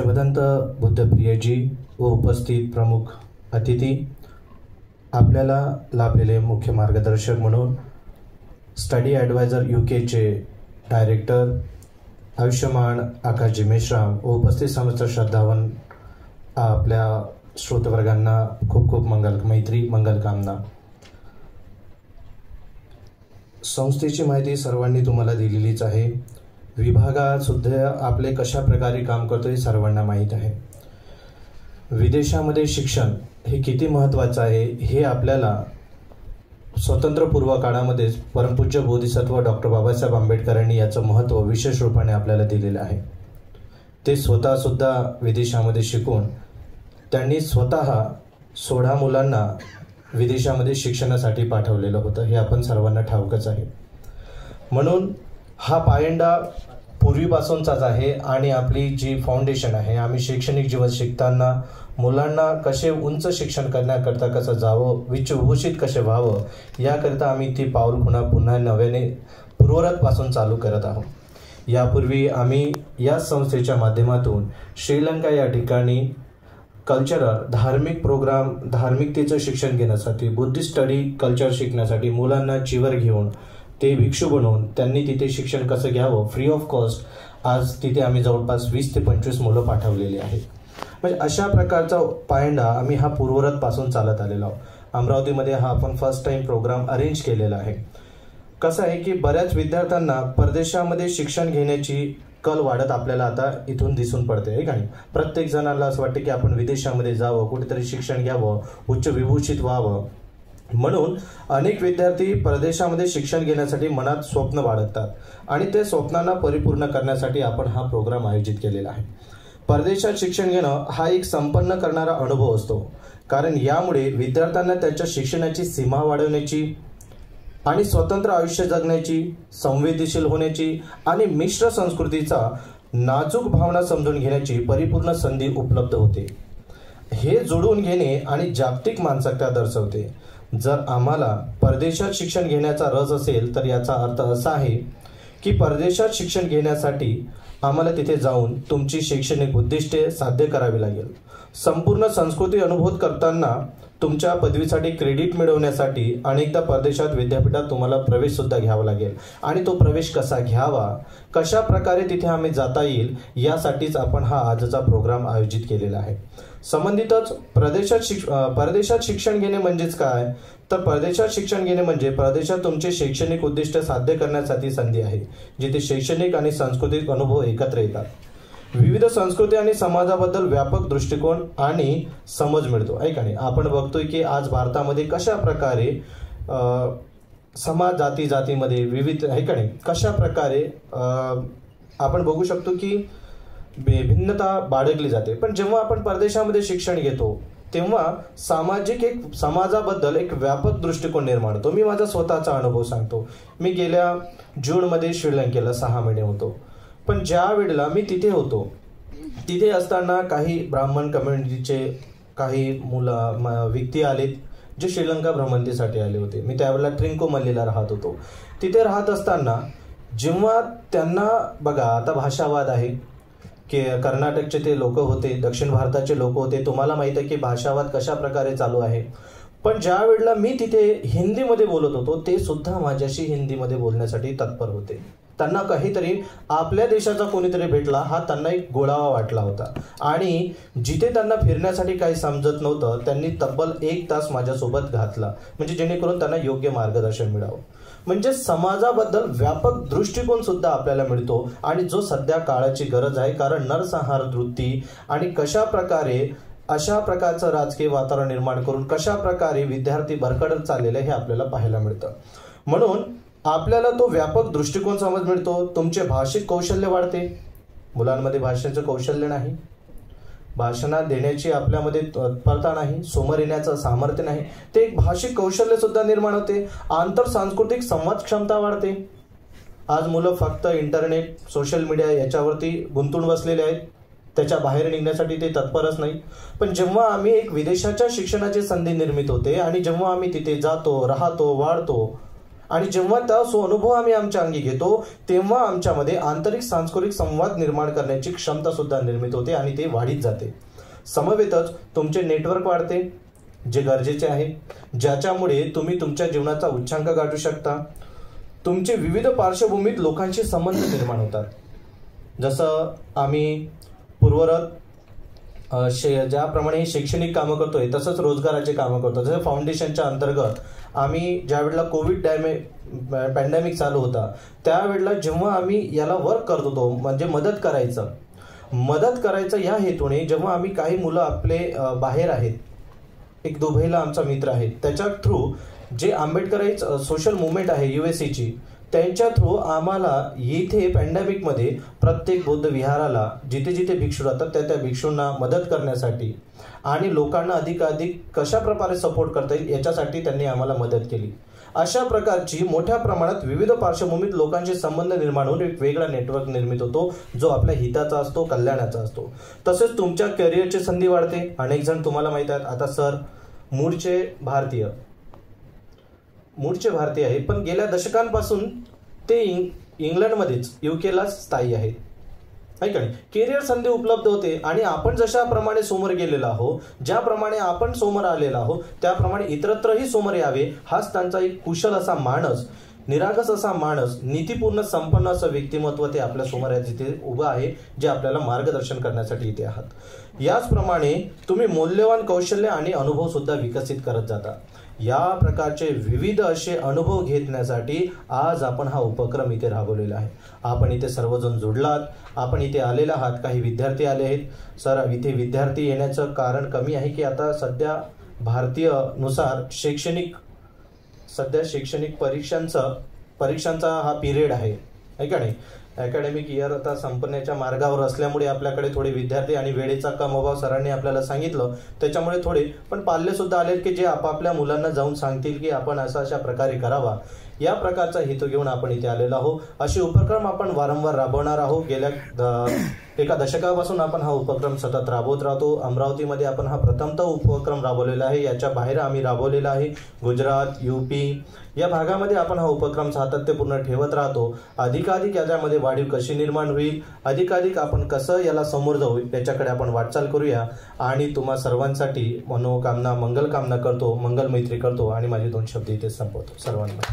पूज्य भदंत बुद्धप्रियजी व उपस्थित प्रमुख अतिथी, आपल्याला लाभलेले मुख्य मार्गदर्शक म्हणून स्टडी ॲडवायझर UKचे डायरेक्टर आयुष्यमान आकाशजी मेश्राम व उपस्थित समस्त श्रद्धावान आपल्या श्रोतवर्गांना खूप खूप मंगलकामना। संस्थेची माहिती सर्वांनी तुम्हाला दिलेलीच आहे। विभागात सुद्धा आपले कशा प्रकारे काम करतो हे सर्वांना माहीत आहे। विदेशामध्ये शिक्षण हे किती महत्त्वाचं आहे हे आपल्याला स्वातंत्र्यपूर्व काळामध्ये परमपूज्य बोधिसत्व डॉक्टर बाबासाहेब आंबेडकरांनी याचं महत्त्व विशेष रूपाने आपल्याला दिलेलं आहे। ते स्वतः सुद्धा विदेशामध्ये शिकून त्यांनी स्वतः 16 मुलांना विदेशामध्ये शिक्षणासाठी पाठवलेलं होतं, हे आपण सर्वांना ठाऊकच आहे। म्हणून हा पायंडा पूर्वीपासूनचाच आहे आणि आपली जी फाउंडेशन आहे, आम्ही शैक्षणिक जीवन शिकताना मुलांना कसे उंच शिक्षण करण्याकरता कसं जावं, विभूषित कसे व्हावं याकरिता आम्ही ती पाऊल पुन्हा नव्याने पूर्वरतपासून चालू करत आहोत। यापूर्वी आम्ही या संस्थेच्या माध्यमातून श्रीलंका या ठिकाणी कल्चरल धार्मिक प्रोग्राम, धार्मिकतेचं शिक्षण घेण्यासाठी, बुद्धिस्ट स्टडी कल्चर शिकण्यासाठी मुलांना चिवर घेऊन ते भिक्षू बनवून त्यांनी तिथे शिक्षण कसं घ्यावं फ्री ऑफ कॉस्ट आज तिथे आम्ही जवळपास 20 ते 25 मुलं पाठवलेली आहेत। म्हणजे अशा प्रकारचा पायंडा आम्ही हा पूर्वरतपासून चालत आलेलो आहोत। अमरावतीमध्ये हा आपण फर्स्ट टाइम प्रोग्राम अरेंज केलेला आहे। कसं आहे की बऱ्याच विद्यार्थ्यांना परदेशामध्ये शिक्षण घेण्याची कल वाढत आपल्याला आता इथून दिसून पडते आहे का नाही। प्रत्येक जणाला असं वाटतं की आपण विदेशामध्ये जावं, कुठेतरी शिक्षण घ्यावं, उच्च विभूषित व्हावं। म्हणून अनेक विद्यार्थी परदेशामध्ये शिक्षण घेण्यासाठी मनात स्वप्न बाळगतात आणि ते स्वप्नांना परिपूर्ण करण्यासाठी आपण हा प्रोग्राम आयोजित केलेला आहे। परदेशात शिक्षण घेणं हा एक संपन्न करणारा अनुभव असतो, कारण यामुळे विद्यार्थ्यांना त्यांच्या शिक्षणाची सीमा वाढवण्याची आणि स्वतंत्र आयुष्य जगण्याची, संवेदनशील होण्याची आणि मिश्र संस्कृतीचा नाजूक भावना समजून घेण्याची परिपूर्ण संधी उपलब्ध होते। हे जोडून घेणे आणि जागतिक मानसिकता दर्शवते। जर आम्हाला परदेशात शिक्षण घेण्याचा रस असेल तर याचा अर्थ असा आहे की परदेशात शिक्षण घेण्यासाठी आम्हाला तिथे जाऊन तुमची शैक्षणिक उद्दिष्टे साध्य करावी लागेल। संपूर्ण संस्कृती अनुभूत करताना तुमच्या पदवीसाठी क्रेडिट मिळवण्यासाठी अनेकदा परदेशात विद्यापीठात तुम्हाला प्रवेश सुद्धा घ्यावा लागेल आणि तो प्रवेश कसा घ्यावा, कशा प्रकारे तिथे आम्ही जाता येईल यासाठीच आपण हा आजचा प्रोग्राम आयोजित केलेला आहे। संबंधितच परदेशात शिक्षण घेणे म्हणजेच काय, तर परदेशात शिक्षण घेणे म्हणजे परदेशात तुमचे शैक्षणिक उद्दिष्ट साध्य करण्यासाठी संधी आहे, जिथे शैक्षणिक आणि सांस्कृतिक अनुभव एकत्र येतात। विविध संस्कृती आणि समाजाबद्दल व्यापक दृष्टिकोन आणि समज मिळतो आहे का नाही। आपण बघतोय की आज भारतामध्ये कशा प्रकारे समाज जातीमध्ये विविध आहे का नाही, कशा प्रकारे आपण बघू शकतो की भिन्नता बाळगली जाते। पण जेव्हा आपण परदेशामध्ये शिक्षण घेतो तेव्हा समाजाबद्दल एक व्यापक दृष्टिकोन निर्माण होतो। मी माझा स्वतःचा अनुभव सांगतो। मी गेल्या जूनमध्ये श्रीलंकेला 6 महिने होतो, पण ज्या वेळेला मी तिथे होतो तिथे असताना काही ब्राह्मण कम्युनिटीचे काही व्यक्ती आलेत जे श्रीलंका भ्रमंतीसाठी आले होते। मी त्यावेळेला ट्रिंकोमल्लीला राहत होतो। तिथे राहत असताना जेव्हा त्यांना बघा आता भाषावाद आहे की कर्नाटकचे ते लोक होते, दक्षिण भारताचे लोक होते, तुम्हाला माहिती आहे की भाषावाद कशा प्रकारे चालू आहे। पण ज्या वेळेला मी तिथे हिंदीमध्ये बोलत होतो ते सुद्धा माझ्याशी हिंदीमध्ये बोलण्यासाठी तत्पर होते। त्यांना काहीतरी आपल्या देशाचा कोणीतरी भेटला हा त्यांना एक गोळावा वाटला होता आणि जिथे त्यांना फिरण्यासाठी काही समजत नव्हतं त्यांनी तब्बल 1 तास माझ्यासोबत घातला, म्हणजे जेणेकरून त्यांना योग्य मार्गदर्शन मिळावं। म्हणजे समाजाबद्दल व्यापक दृष्टिकोन सुद्धा आपल्याला मिळतो आणि जो सध्या काळाची गरज आहे, कारण नरसंहार वृत्ती आणि कशा प्रकारे अशा प्रकारचं राजकीय वातावरण निर्माण करून कशा प्रकारे विद्यार्थी भरकटत चाललेले हे आपल्याला पाहायला मिळतं। म्हणून आपल्याला तो व्यापक दृष्टिकोन समज मिळतो, तुमचे भाषिक कौशल्य वाढते। मुलांमध्ये भाषेचं कौशल्य नाही, भाषणात देण्याची आपल्यामध्ये तत्परता नाही, समोर येण्याचं सामर्थ्य नाही, ते एक भाषिक कौशल्य सुद्धा निर्माण होते। आंतर सांस्कृतिक संवाद क्षमता वाढते। आज मुलं फक्त इंटरनेट, सोशल मीडिया याच्यावरती गुंतून बसलेले आहेत, त्याच्या बाहेर निघण्यासाठी ते तत्परच नाही। पण जेव्हा आम्ही एक विदेशाच्या शिक्षणाची संधी निर्मित होते आणि जेव्हा आम्ही तिथे जातो, राहतो, वाढतो आणि जेव्हा तो अनुभव आम्ही आमच्या अंगी घेतो तेव्हा आमच्यामध्ये आंतरिक सांस्कृतिक संवाद निर्माण करण्याची क्षमता सुद्धा निर्मित होते आणि ते वाढीत जाते. समवेतच तुमचे नेटवर्क वाढते, जे गरजेचे आहे, ज्याच्यामुळे तुम्ही तुमच्या जीवनाचा उच्चांक गाठू शकता. तुमचे विविध पार्श्वभूमीत लोकांशी संबंध निर्माण होतात. जसं आम्ही पूर्वरत ज्याप्रमाणे शैक्षणिक कामं करतोय तसंच रोजगाराचे कामं करतो. जसं फाउंडेशनच्या अंतर्गत आम्ही ज्यावेळेला कोविड पॅन्डेमिक चालू होता त्यावेळेला जेव्हा आम्ही याला वर्क करत होतो, म्हणजे मदत करायचं या हेतूने, जेव्हा आम्ही काही मुलं आपले बाहेर आहेत, एक दुबईला आमचा मित्र आहे, त्याच्या थ्रू जे आंबेडकराईच सोशल मुवमेंट आहे USAची, त्यांच्या थ्रू आम्हाला येथे पॅन्डेमिकमध्ये प्रत्येक बौद्ध विहाराला जिथे जिथे भिक्षू राहतात त्या भिक्षूंना मदत करण्यासाठी आणि लोकांना अधिकाधिक कशा प्रकारे सपोर्ट करता येईल याच्यासाठी त्यांनी आम्हाला मदत केली. अशा प्रकारची मोठ्या प्रमाणात विविध पार्श्वभूमीत लोकांचे संबंध निर्माण होऊन एक वेगळा नेटवर्क निर्मित होतो, जो आपल्या हिताचा असतो, कल्याणाचा असतो. तसेच तुमच्या करिअरची संधी वाढते. अनेक जण तुम्हाला माहित आहेत, आता सर मूळचे भारतीय आहे, पण गेल्या दशकांपासून ते इंग्लंडमध्येच UKला स्थायी आहेत, आहे का नाही. करिअर संधी उपलब्ध होते आणि आपण जशाप्रमाणे समोर गेलेलो आहोत, ज्याप्रमाणे आपण समोर आलेलो आहोत त्याप्रमाणे इतरत्रही समोर यावे, हाच त्यांचा एक कुशल असा माणस, निरागस असा माणस, नीतीपूर्ण संपन्न असं व्यक्तिमत्व ते आपल्या समोर तिथे उभं आहे, जे आपल्याला मार्गदर्शन करण्यासाठी इथे आहात. याचप्रमाणे तुम्ही मौल्यवान कौशल्य आणि अनुभव सुद्धा विकसित करत जाता. या प्रकारचे विविध असे अनुभव घेण्यासाठी आज आपण हा उपक्रम इथे राबवलेला आहे. आपण इथे सर्वजण जुडलात, आपण इथे आलेला आहात. काही विद्यार्थी आले आहेत. सर, इथे विद्यार्थी येण्याचं कारण कमी आहे की आता सध्या भारतीय नुसार शैक्षणिक परीक्षांचा हा पिरियड आहे का नाही. अकॅडमिक इयर आता संपण्याच्या मार्गावर असल्यामुळे आपल्याकडे थोडे विद्यार्थी आणि वेळेचा कम अभाव सरांनी आपल्याला सांगितलं, त्याच्यामुळे थोडे पण पाल्य सुद्धा आले की जे आपापल्या मुलांना जाऊन सांगतील की आपण अशा प्रकारे करावा. या प्रकारचा हेतू घेऊन आपण इथे आलेलो आहोत. असे उपक्रम आपण वारंवार राबवणार आहोत. गेल्या एका दशकापासून आपण हा उपक्रम सतत राबवत राहतो. अमरावतीमध्ये आपण हा प्रथमतः उपक्रम राबवलेला आहे. याच्या बाहेर आम्ही राबवलेला आहे. गुजरात, UP या भागामध्ये आपण हा उपक्रम सातत्यपूर्ण ठेवत राहतो. अधिकाधिक याच्यामध्ये वाढीव कशी निर्माण होईल, अधिकाधिक आपण कसं याला समोर जाऊ याच्याकडे आपण वाटचाल करूया. आणि तुम्हा सर्वांसाठी मनोकामना, मंगलकामना करतो, मंगलमैत्री करतो आणि माझे 2 शब्द इथे संपवतो. सर्वांना